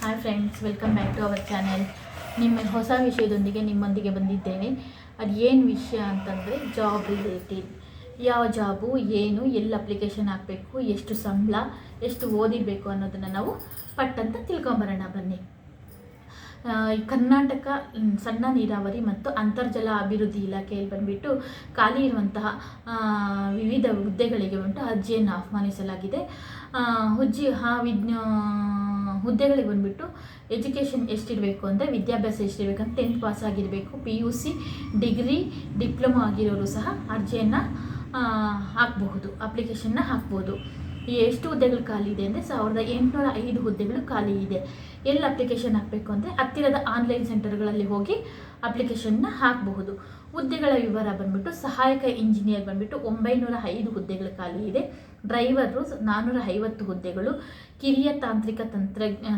Hi friends, welcome back to our channel. ನಿಮ್ಮ ಹೊಸ ವಿಷಯದೊಂದಿಗೆ ನಿಮ್ಮೊಂದಿಗೆ ಬಂದಿದ್ದೇನೆ. ಅದು ಏನು ವಿಷಯ ಅಂತಂದರೆ ಜಾಬ್ ರಿಲೇಟೆಡ್. ಯಾವ ಜಾಬು, ಏನು, ಎಲ್ಲಿ ಅಪ್ಲಿಕೇಶನ್ ಹಾಕಬೇಕು, ಎಷ್ಟು ಸಂಬಳ, ಎಷ್ಟು ಓದಿಬೇಕು ಅನ್ನೋದನ್ನು ನಾವು ಪಟ್ಟಂತ ತಿಳ್ಕೊಂಬರೋಣ ಬನ್ನಿ. ಕರ್ನಾಟಕ ಸಣ್ಣ ನೀರಾವರಿ ಮತ್ತು ಅಂತರ್ಜಲ ಅಭಿವೃದ್ಧಿ ಇಲಾಖೆಯಲ್ಲಿ ಬಂದುಬಿಟ್ಟು ಖಾಲಿ ಇರುವಂತಹ ವಿವಿಧ ಹುದ್ದೆಗಳಿಗೆ ಅರ್ಜಿಯನ್ನು ಆಹ್ವಾನಿಸಲಾಗಿದೆ. ಹುದ್ದೆಗಳಿಗೆ ಬಂದುಬಿಟ್ಟು ಎಜುಕೇಷನ್ ಎಷ್ಟಿರಬೇಕು ಅಂದರೆ ವಿದ್ಯಾಭ್ಯಾಸ ಎಷ್ಟಿರಬೇಕಂತ 10th ಪಾಸ್ ಆಗಿರಬೇಕು. PUC ಡಿಗ್ರಿ ಡಿಪ್ಲೊಮಾ ಆಗಿರೋರು ಸಹ ಅರ್ಜಿಯನ್ನು ಹಾಕಬಹುದು, ಅಪ್ಲಿಕೇಶನ್ನ ಹಾಕ್ಬೋದು. ಎಷ್ಟು ಹುದ್ದೆಗಳು ಖಾಲಿ ಇದೆ ಅಂದರೆ 1805 ಹುದ್ದೆಗಳು ಖಾಲಿ ಇದೆ. ಎಲ್ಲಿ ಅಪ್ಲಿಕೇಶನ್ ಹಾಕಬೇಕು ಅಂದರೆ ಹತ್ತಿರದ ಆನ್ಲೈನ್ ಸೆಂಟರ್ಗಳಲ್ಲಿ ಹೋಗಿ ಅಪ್ಲಿಕೇಶನ್ನ ಹಾಕಬಹುದು. ಹುದ್ದೆಗಳ ವಿವರ ಬಂದುಬಿಟ್ಟು ಸಹಾಯಕ ಇಂಜಿನಿಯರ್ ಬಂದುಬಿಟ್ಟು 905 ಹುದ್ದೆಗಳು ಖಾಲಿ ಇದೆ. ಡ್ರೈವರು 450 ಹುದ್ದೆಗಳು. ಕಿರಿಯ ತಾಂತ್ರಿಕ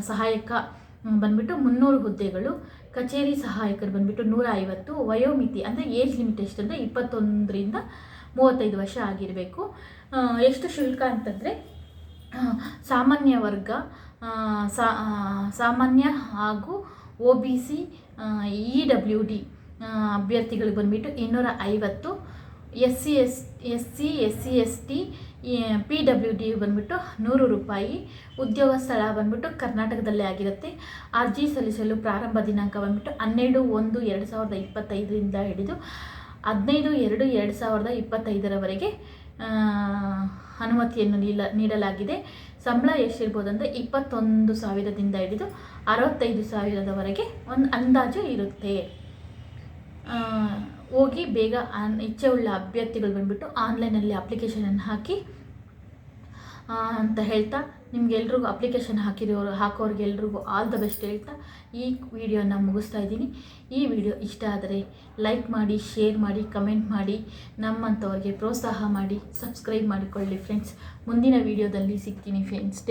ಸಹಾಯಕ ಬಂದುಬಿಟ್ಟು 300 ಹುದ್ದೆಗಳು. ಕಚೇರಿ ಸಹಾಯಕರು ಬಂದುಬಿಟ್ಟು 150. ವಯೋಮಿತಿ ಅಂದರೆ ಏಜ್ ಲಿಮಿಟ್ ಎಷ್ಟು ಅಂದರೆ 21ರಿಂದ 35 ವರ್ಷ ಆಗಿರಬೇಕು. ಎಷ್ಟು ಶುಲ್ಕ ಅಂತಂದರೆ ಸಾಮಾನ್ಯ ವರ್ಗ, ಸಾಮಾನ್ಯ ಹಾಗೂ OBC EWD ಅಭ್ಯರ್ಥಿಗಳಿಗೆ ಬಂದುಬಿಟ್ಟು 250. SC SC ST PWD ಬಂದುಬಿಟ್ಟು 100 ರೂಪಾಯಿ. ಉದ್ಯೋಗ ಸ್ಥಳ ಬಂದುಬಿಟ್ಟು ಕರ್ನಾಟಕದಲ್ಲೇ ಆಗಿರುತ್ತೆ. ಅರ್ಜಿ ಸಲ್ಲಿಸಲು ಪ್ರಾರಂಭ ದಿನಾಂಕ ಬಂದುಬಿಟ್ಟು 12/1/2025ರಿಂದ ಹಿಡಿದು 15/2/2025ರವರೆಗೆ ಅನುಮತಿಯನ್ನು ನೀಡಲಾಗಿದೆ. ಸಂಬಳ ಎಷ್ಟಿರ್ಬೋದು ಅಂದರೆ 21,000ದಿಂದ ಹಿಡಿದು 65,000ರವರೆಗೆ ಒಂದು ಅಂದಾಜು ಇರುತ್ತೆ. ಹೋಗಿ ಬೇಗ ಇಚ್ಛೆ ಉಳ್ಳ ಅಭ್ಯರ್ಥಿಗಳು ಬಂದುಬಿಟ್ಟು ಆನ್ಲೈನಲ್ಲಿ ಅಪ್ಲಿಕೇಶನನ್ನು ಹಾಕಿ ಅಂತ ಹೇಳ್ತಾ, ನಿಮಗೆಲ್ರಿಗೂ ಅಪ್ಲಿಕೇಶನ್ ಹಾಕೋರಿಗೆಲ್ರಿಗೂ ಆಲ್ ದ ಬೆಸ್ಟ್ ಹೇಳ್ತಾ ಈ ವಿಡಿಯೋನ ಮುಗಿಸ್ತಾ ಇದ್ದೀನಿ. ಈ ವಿಡಿಯೋ ಇಷ್ಟ ಆದರೆ ಲೈಕ್ ಮಾಡಿ, ಶೇರ್ ಮಾಡಿ, ಕಮೆಂಟ್ ಮಾಡಿ, ನಮ್ಮಂಥವ್ರಿಗೆ ಪ್ರೋತ್ಸಾಹ ಮಾಡಿ, ಸಬ್ಸ್ಕ್ರೈಬ್ ಮಾಡಿಕೊಳ್ಳಿ ಫ್ರೆಂಡ್ಸ್. ಮುಂದಿನ ವಿಡಿಯೋದಲ್ಲಿ ಸಿಗ್ತೀನಿ ಫ್ರೆಂಡ್ಸ್.